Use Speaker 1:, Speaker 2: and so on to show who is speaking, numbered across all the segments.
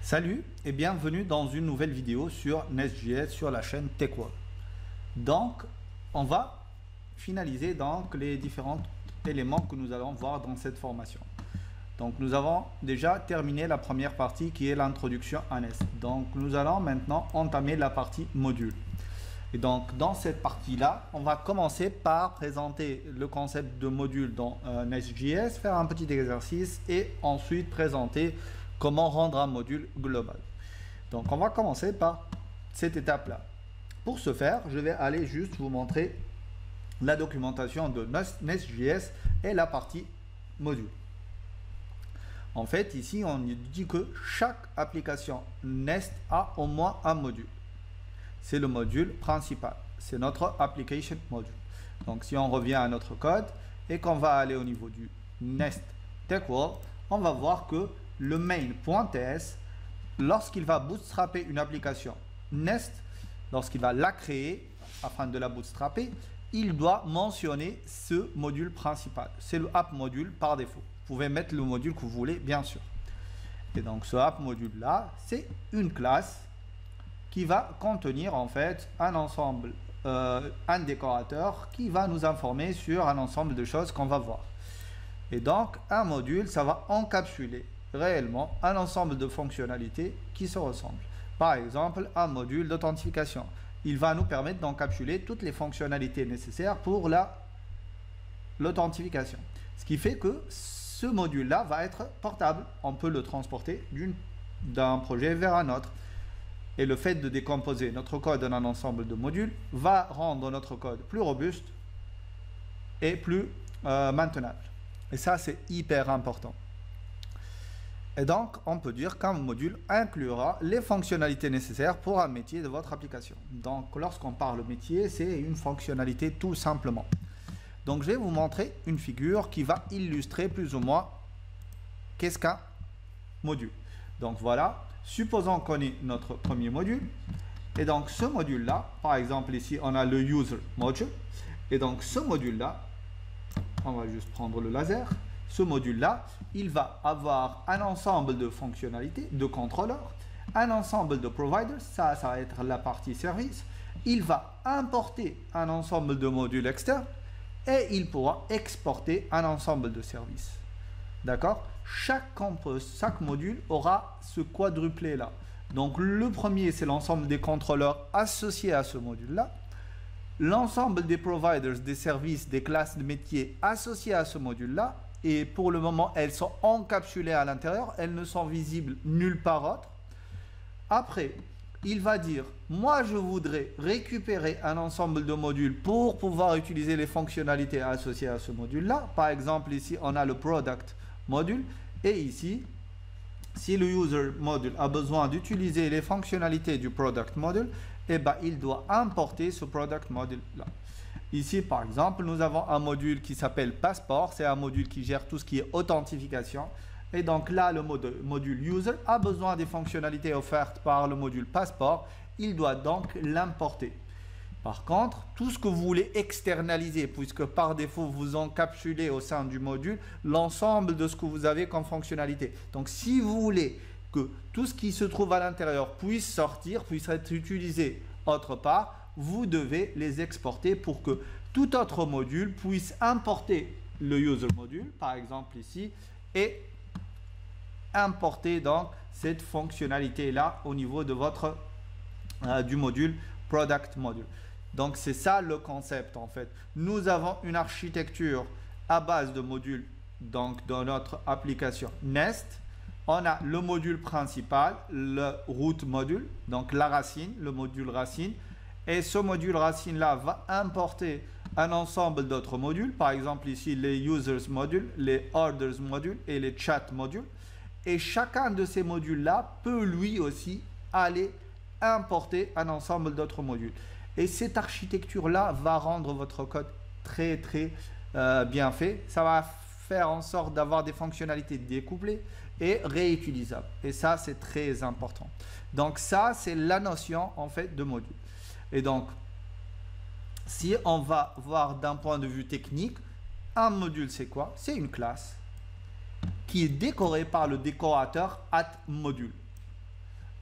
Speaker 1: Salut et bienvenue dans une nouvelle vidéo sur Nest.js sur la chaîne TechWall. Donc, on va finaliser donc les différents éléments que nous allons voir dans cette formation. Donc, nous avons déjà terminé la première partie qui est l'introduction à Nest. Donc, nous allons maintenant entamer la partie module. Et donc, dans cette partie-là, on va commencer par présenter le concept de module dans Nest.js, faire un petit exercice et ensuite présenter comment rendre un module global. Donc, on va commencer par cette étape-là. Pour ce faire, je vais aller juste vous montrer la documentation de Nest.js et la partie module. En fait, ici, on dit que chaque application Nest a au moins un module. C'est le module principal. C'est notre application module. Donc, si on revient à notre code et qu'on va aller au niveau du Nest TechWall, on va voir que le main.ts, lorsqu'il va bootstrapper une application Nest, lorsqu'il va la créer afin de la bootstrapper, il doit mentionner ce module principal. C'est le app module par défaut. Vous pouvez mettre le module que vous voulez, bien sûr. Et donc, ce app module là, c'est une classe qui va contenir en fait un ensemble, un décorateur qui va nous informer sur un ensemble de choses qu'on va voir. Et donc, un module, ça va encapsuler réellement un ensemble de fonctionnalités qui se ressemblent. Par exemple, un module d'authentification. Il va nous permettre d'encapsuler toutes les fonctionnalités nécessaires pour l'authentification. Ce qui fait que ce module-là va être portable. On peut le transporter d'un projet vers un autre. Et le fait de décomposer notre code en un ensemble de modules va rendre notre code plus robuste et plus maintenable. Et ça, c'est hyper important. Et donc, on peut dire qu'un module inclura les fonctionnalités nécessaires pour un métier de votre application. Donc, lorsqu'on parle métier, c'est une fonctionnalité tout simplement. Donc, je vais vous montrer une figure qui va illustrer plus ou moins qu'est-ce qu'un module. Donc, voilà. Supposons qu'on ait notre premier module. Et donc, ce module-là, par exemple, ici, on a le user module. Et donc, ce module-là, on va juste prendre le laser. Ce module-là, il va avoir un ensemble de fonctionnalités, de contrôleurs, un ensemble de providers, ça va être la partie service. Il va importer un ensemble de modules externes et il pourra exporter un ensemble de services. D'accord? Chaque module aura ce quadruplé-là. Donc, le premier, c'est l'ensemble des contrôleurs associés à ce module-là. L'ensemble des providers, des services, des classes de métiers associés à ce module-là. Et pour le moment, elles sont encapsulées à l'intérieur. Elles ne sont visibles nulle part autre. Après, il va dire, moi, je voudrais récupérer un ensemble de modules pour pouvoir utiliser les fonctionnalités associées à ce module-là. Par exemple, ici, on a le product module. Et ici, si le user module a besoin d'utiliser les fonctionnalités du product module, eh ben, il doit importer ce product module-là. Ici, par exemple, nous avons un module qui s'appelle Passport. C'est un module qui gère tout ce qui est authentification. Et donc là, le module User a besoin des fonctionnalités offertes par le module Passport. Il doit donc l'importer. Par contre, tout ce que vous voulez externaliser, puisque par défaut, vous encapsulez au sein du module l'ensemble de ce que vous avez comme fonctionnalité. Donc, si vous voulez que tout ce qui se trouve à l'intérieur puisse sortir, puisse être utilisé autre part, vous devez les exporter pour que tout autre module puisse importer le user module, par exemple ici, et importer donc cette fonctionnalité-là au niveau de votre du module product module. Donc, c'est ça le concept en fait. Nous avons une architecture à base de modules donc dans notre application Nest. On a le module principal, le root module, donc la racine, le module racine. Et ce module racine-là va importer un ensemble d'autres modules. Par exemple, ici, les users modules, les orders modules et les chat modules. Et chacun de ces modules-là peut lui aussi aller importer un ensemble d'autres modules. Et cette architecture-là va rendre votre code très bien fait. Ça va faire en sorte d'avoir des fonctionnalités découplées et réutilisables. Et ça, c'est très important. Donc ça, c'est la notion en fait de module. Et donc, si on va voir d'un point de vue technique, un module, c'est quoi? C'est une classe qui est décorée par le décorateur @module.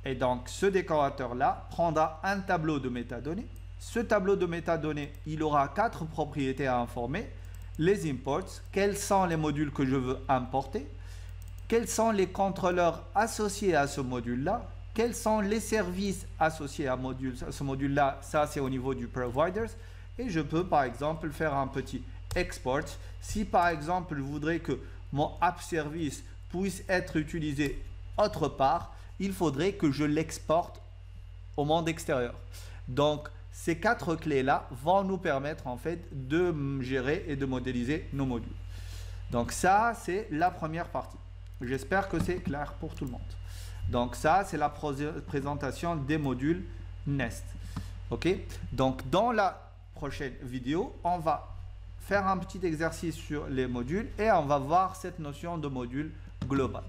Speaker 1: Et donc, ce décorateur-là prendra un tableau de métadonnées. Ce tableau de métadonnées, il aura 4 propriétés à informer. Les imports, quels sont les modules que je veux importer, quels sont les contrôleurs associés à ce module-là, quels sont les services associés à ce module-là, ça c'est au niveau du providers. Et je peux par exemple faire un petit export. Si par exemple je voudrais que mon app service puisse être utilisé autre part, il faudrait que je l'exporte au monde extérieur. Donc, ces 4 clés-là vont nous permettre en fait de gérer et de modéliser nos modules. Donc ça, c'est la première partie. J'espère que c'est clair pour tout le monde. Donc ça, c'est la présentation des modules Nest. OK? Donc dans la prochaine vidéo, on va faire un petit exercice sur les modules et on va voir cette notion de module global.